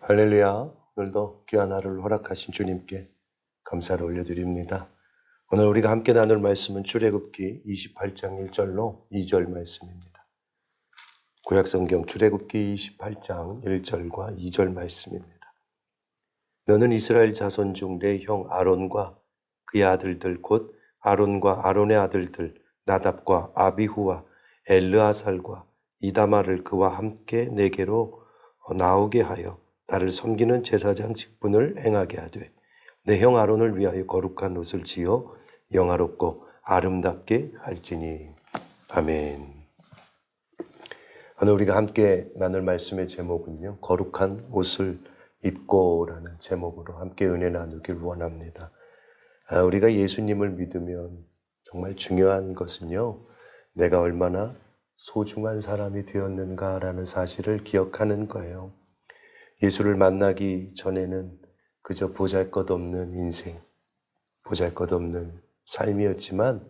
할렐루야. 오늘도 귀한 하루를 허락하신 주님께 감사를 올려드립니다. 오늘 우리가 함께 나눌 말씀은 출애굽기 28장 1절로 2절 말씀입니다. 구약성경 출애굽기 28장 1절과 2절 말씀입니다. 너는 이스라엘 자손 중 내 형 아론과 그의 아들들 곧 아론과 아론의 아들들 나답과 아비후와 엘르아살과 이다마를 그와 함께 내게로 나오게 하여 나를 섬기는 제사장 직분을 행하게 하되 내 형 아론을 위하여 거룩한 옷을 지어 영화롭고 아름답게 할지니. 아멘. 오늘 우리가 함께 나눌 말씀의 제목은요, 거룩한 옷을 입고라는 제목으로 함께 은혜 나누길 원합니다. 우리가 예수님을 믿으면 정말 중요한 것은요, 내가 얼마나 소중한 사람이 되었는가라는 사실을 기억하는 거예요. 예수를 만나기 전에는 그저 보잘것없는 인생, 보잘것없는 삶이었지만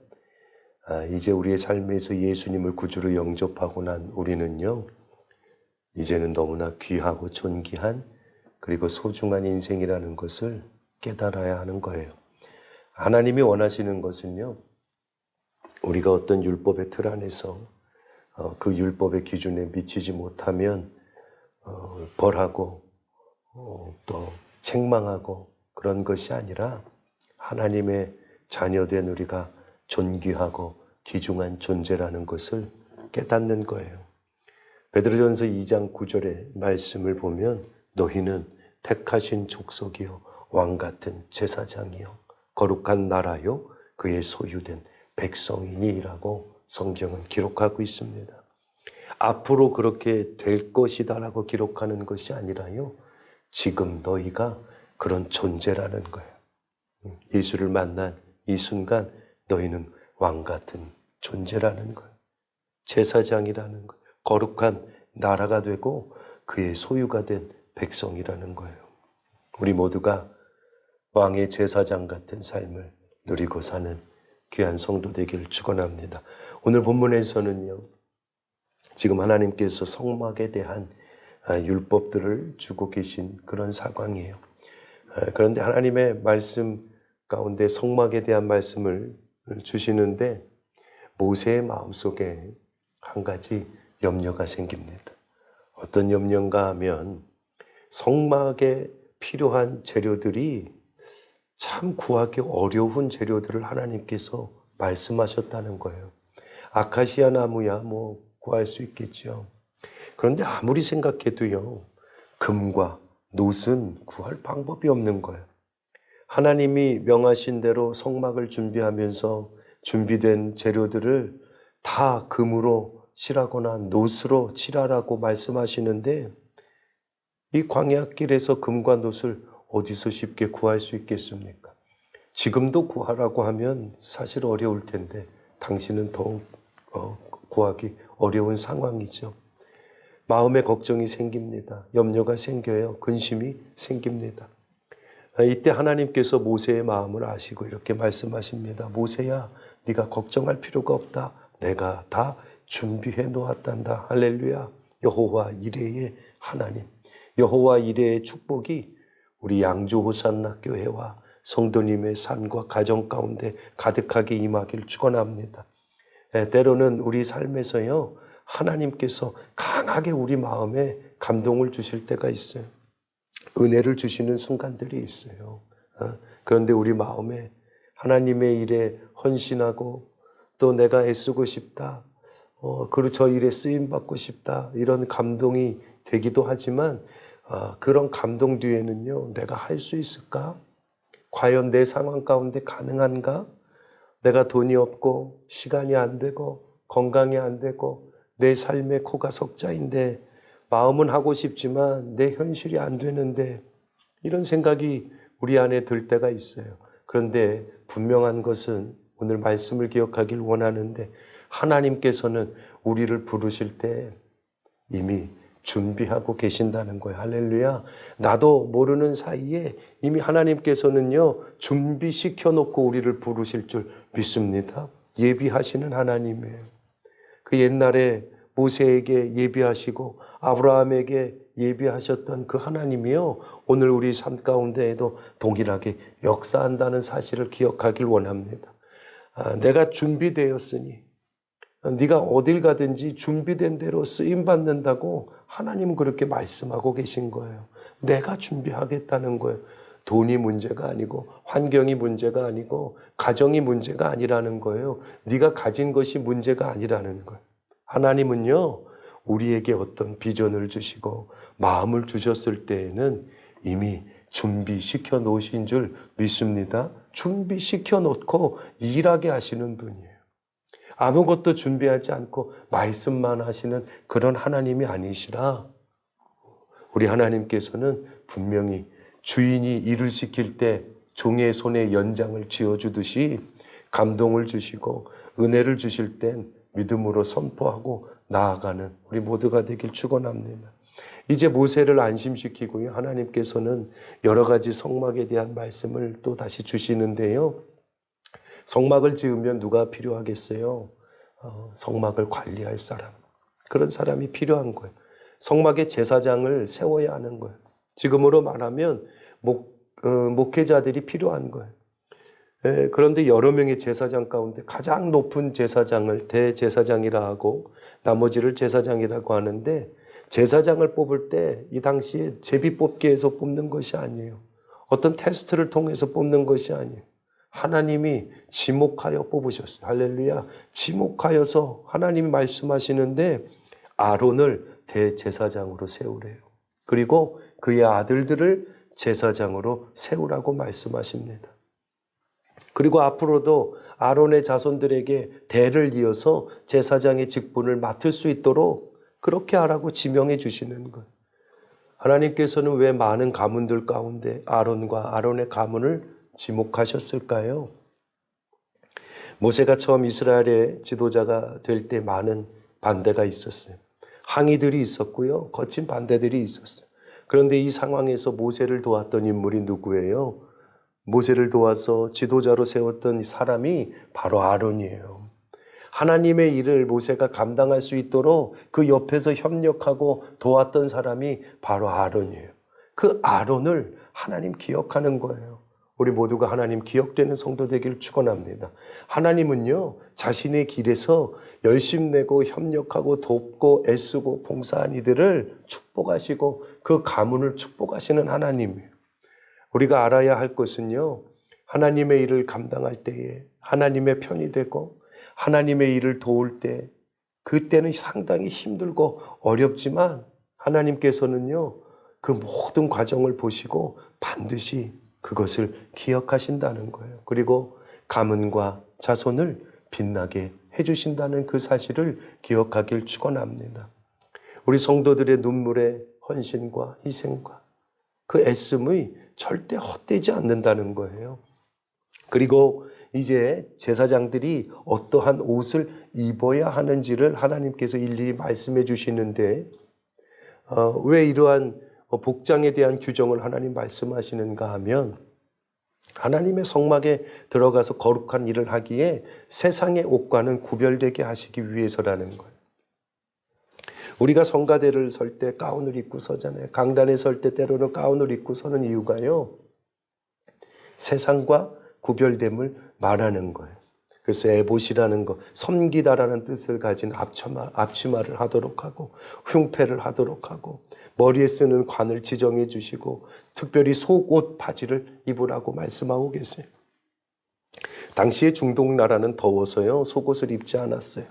이제 우리의 삶에서 예수님을 구주로 영접하고 난 우리는요, 이제는 너무나 귀하고 존귀한 그리고 소중한 인생이라는 것을 깨달아야 하는 거예요. 하나님이 원하시는 것은요, 우리가 어떤 율법의 틀 안에서 그 율법의 기준에 미치지 못하면 벌하고 또 책망하고 그런 것이 아니라 하나님의 자녀된 우리가 존귀하고 귀중한 존재라는 것을 깨닫는 거예요. 베드로전서 2장 9절의 말씀을 보면 너희는 택하신 족속이요 왕같은 제사장이요 거룩한 나라요 그의 소유된 백성이니라고 성경은 기록하고 있습니다. 앞으로 그렇게 될 것이다라고 기록하는 것이 아니라요, 지금 너희가 그런 존재라는 거예요. 예수를 만난 이 순간 너희는 왕같은 존재라는 거예요. 제사장이라는 거예요. 거룩한 나라가 되고 그의 소유가 된 백성이라는 거예요. 우리 모두가 왕의 제사장 같은 삶을 누리고 사는 귀한 성도 되기를 축원합니다. 오늘 본문에서는요, 지금 하나님께서 성막에 대한 율법들을 주고 계신 그런 상황이에요. 그런데 하나님의 말씀 가운데 성막에 대한 말씀을 주시는데 모세의 마음속에 한 가지 염려가 생깁니다. 어떤 염려인가 하면 성막에 필요한 재료들이 참 구하기 어려운 재료들을 하나님께서 말씀하셨다는 거예요. 아카시아 나무야 구할 수 있겠죠. 그런데 아무리 생각해도요, 금과 놋은 구할 방법이 없는 거예요. 하나님이 명하신 대로 성막을 준비하면서 준비된 재료들을 다 금으로 칠하거나 놋으로 칠하라고 말씀하시는데 이 광야길에서 금과 놋을 어디서 쉽게 구할 수 있겠습니까? 지금도 구하라고 하면 사실 어려울 텐데 당신은 더욱 구하기 어려운 상황이죠. 마음에 걱정이 생깁니다. 염려가 생겨요. 근심이 생깁니다. 이때 하나님께서 모세의 마음을 아시고 이렇게 말씀하십니다. 모세야, 네가 걱정할 필요가 없다. 내가 다 준비해 놓았단다. 할렐루야. 여호와 이레의 하나님, 여호와 이레의 축복이 우리 양조 호산나 교회와 성도님의 삶과 가정 가운데 가득하게 임하기를 축원합니다. 때로는 우리 삶에서요, 하나님께서 강하게 우리 마음에 감동을 주실 때가 있어요. 은혜를 주시는 순간들이 있어요. 그런데 우리 마음에 하나님의 일에 헌신하고 또 내가 애쓰고 싶다, 그리고 저 일에 쓰임받고 싶다, 이런 감동이 되기도 하지만 그런 감동 뒤에는요, 내가 할 수 있을까? 과연 내 상황 가운데 가능한가? 내가 돈이 없고 시간이 안 되고 건강이 안 되고 내 삶의 코가 석자인데 마음은 하고 싶지만 내 현실이 안 되는데, 이런 생각이 우리 안에 들 때가 있어요. 그런데 분명한 것은 오늘 말씀을 기억하길 원하는데 하나님께서는 우리를 부르실 때 이미 준비하고 계신다는 거예요. 할렐루야. 나도 모르는 사이에 이미 하나님께서는요, 준비시켜 놓고 우리를 부르실 줄 믿습니다. 예비하시는 하나님이에요. 그 옛날에 모세에게 예비하시고 아브라함에게 예비하셨던 그 하나님이요, 오늘 우리 삶 가운데에도 동일하게 역사한다는 사실을 기억하길 원합니다. 내가 준비되었으니 네가 어딜 가든지 준비된 대로 쓰임받는다고 하나님은 그렇게 말씀하고 계신 거예요. 내가 준비하겠다는 거예요. 돈이 문제가 아니고 환경이 문제가 아니고 가정이 문제가 아니라는 거예요. 네가 가진 것이 문제가 아니라는 거예요. 하나님은요, 우리에게 어떤 비전을 주시고 마음을 주셨을 때에는 이미 준비시켜 놓으신 줄 믿습니다. 준비시켜 놓고 일하게 하시는 분이에요. 아무것도 준비하지 않고 말씀만 하시는 그런 하나님이 아니시라. 우리 하나님께서는 분명히 주인이 일을 시킬 때 종의 손에 연장을 쥐어주듯이 감동을 주시고 은혜를 주실 땐 믿음으로 선포하고 나아가는 우리 모두가 되길 축원합니다. 이제 모세를 안심시키고요, 하나님께서는 여러 가지 성막에 대한 말씀을 또 다시 주시는데요. 성막을 지으면 누가 필요하겠어요? 성막을 관리할 사람, 그런 사람이 필요한 거예요. 성막의 제사장을 세워야 하는 거예요. 지금으로 말하면 목회자들이 필요한 거예요. 그런데 여러 명의 제사장 가운데 가장 높은 제사장을 대제사장이라 하고 나머지를 제사장이라고 하는데, 제사장을 뽑을 때 이 당시에 제비 뽑기에서 뽑는 것이 아니에요. 어떤 테스트를 통해서 뽑는 것이 아니에요. 하나님이 지목하여 뽑으셨어요. 할렐루야. 지목하여서 하나님이 말씀하시는데 아론을 대제사장으로 세우래요. 그리고 그의 아들들을 제사장으로 세우라고 말씀하십니다. 그리고 앞으로도 아론의 자손들에게 대를 이어서 제사장의 직분을 맡을 수 있도록 그렇게 하라고 지명해 주시는 것. 하나님께서는 왜 많은 가문들 가운데 아론과 아론의 가문을 지목하셨을까요? 모세가 처음 이스라엘의 지도자가 될 때 많은 반대가 있었어요. 항의들이 있었고요, 거친 반대들이 있었어요. 그런데 이 상황에서 모세를 도왔던 인물이 누구예요? 모세를 도와서 지도자로 세웠던 사람이 바로 아론이에요. 하나님의 일을 모세가 감당할 수 있도록 그 옆에서 협력하고 도왔던 사람이 바로 아론이에요. 그 아론을 하나님 기억하는 거예요. 우리 모두가 하나님 기억되는 성도 되기를 축원합니다. 하나님은요, 자신의 길에서 열심내고 협력하고 돕고 애쓰고 봉사한 이들을 축복하시고 그 가문을 축복하시는 하나님이에요. 우리가 알아야 할 것은요, 하나님의 일을 감당할 때에 하나님의 편이 되고 하나님의 일을 도울 때, 그때는 상당히 힘들고 어렵지만 하나님께서는요, 그 모든 과정을 보시고 반드시 그것을 기억하신다는 거예요. 그리고 가문과 자손을 빛나게 해주신다는 그 사실을 기억하길 축원합니다. 우리 성도들의 눈물의 헌신과 희생과 그 애씀이 절대 헛되지 않는다는 거예요. 그리고 이제 제사장들이 어떠한 옷을 입어야 하는지를 하나님께서 일일이 말씀해 주시는데, 왜 이러한 복장에 대한 규정을 하나님 말씀하시는가 하면, 하나님의 성막에 들어가서 거룩한 일을 하기에 세상의 옷과는 구별되게 하시기 위해서라는 거예요. 우리가 성가대를 설 때 가운을 입고 서잖아요. 강단에 설 때 때로는 가운을 입고 서는 이유가요, 세상과 구별됨을 말하는 거예요. 그래서 에봇이라는 거, 섬기다라는 뜻을 가진 앞치마를 하도록 하고 흉패를 하도록 하고 머리에 쓰는 관을 지정해 주시고 특별히 속옷 바지를 입으라고 말씀하고 계세요. 당시에 중동 나라는 더워서요, 속옷을 입지 않았어요.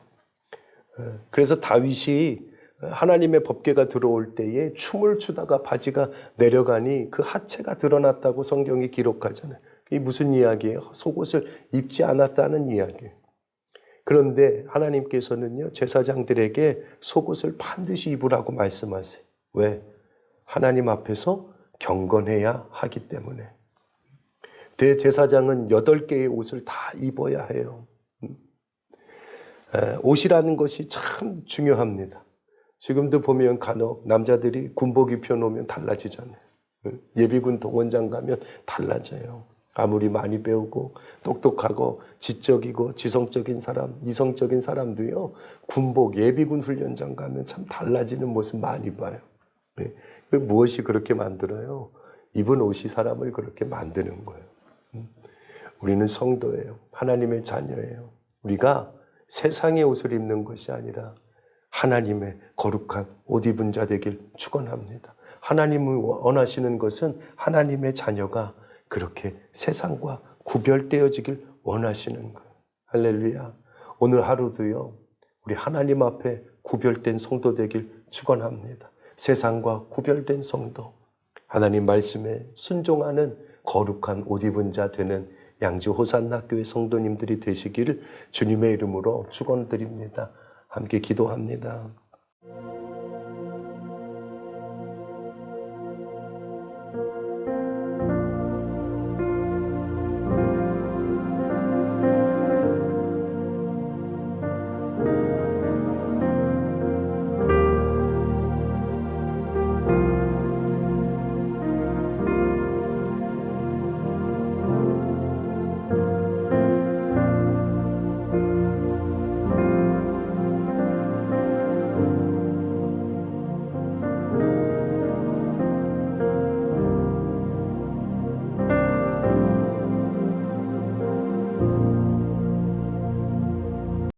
그래서 다윗이 하나님의 법궤가 들어올 때에 춤을 추다가 바지가 내려가니 그 하체가 드러났다고 성경이 기록하잖아요. 이게 무슨 이야기예요? 속옷을 입지 않았다는 이야기예요. 그런데 하나님께서는요, 제사장들에게 속옷을 반드시 입으라고 말씀하세요. 왜? 하나님 앞에서 경건해야 하기 때문에. 대제사장은 8개의 옷을 다 입어야 해요. 옷이라는 것이 참 중요합니다. 지금도 보면 간혹 남자들이 군복 입혀놓으면 달라지잖아요. 예비군 동원장 가면 달라져요. 아무리 많이 배우고 똑똑하고 지적이고 지성적인 사람, 이성적인 사람도요, 군복 예비군 훈련장 가면 참 달라지는 모습 많이 봐요. 네. 무엇이 그렇게 만들어요? 입은 옷이 사람을 그렇게 만드는 거예요. 우리는 성도예요. 하나님의 자녀예요. 우리가 세상의 옷을 입는 것이 아니라 하나님의 거룩한 옷 입은 자 되길 축원합니다. 하나님이 원하시는 것은 하나님의 자녀가 그렇게 세상과 구별되어지길 원하시는 거예요. 할렐루야. 오늘 하루도요, 우리 하나님 앞에 구별된 성도 되길 축원합니다. 세상과 구별된 성도, 하나님 말씀에 순종하는 거룩한 옷 입은 자 되는 양주 호산나 교회 성도님들이 되시기를 주님의 이름으로 축원드립니다. 함께 기도합니다.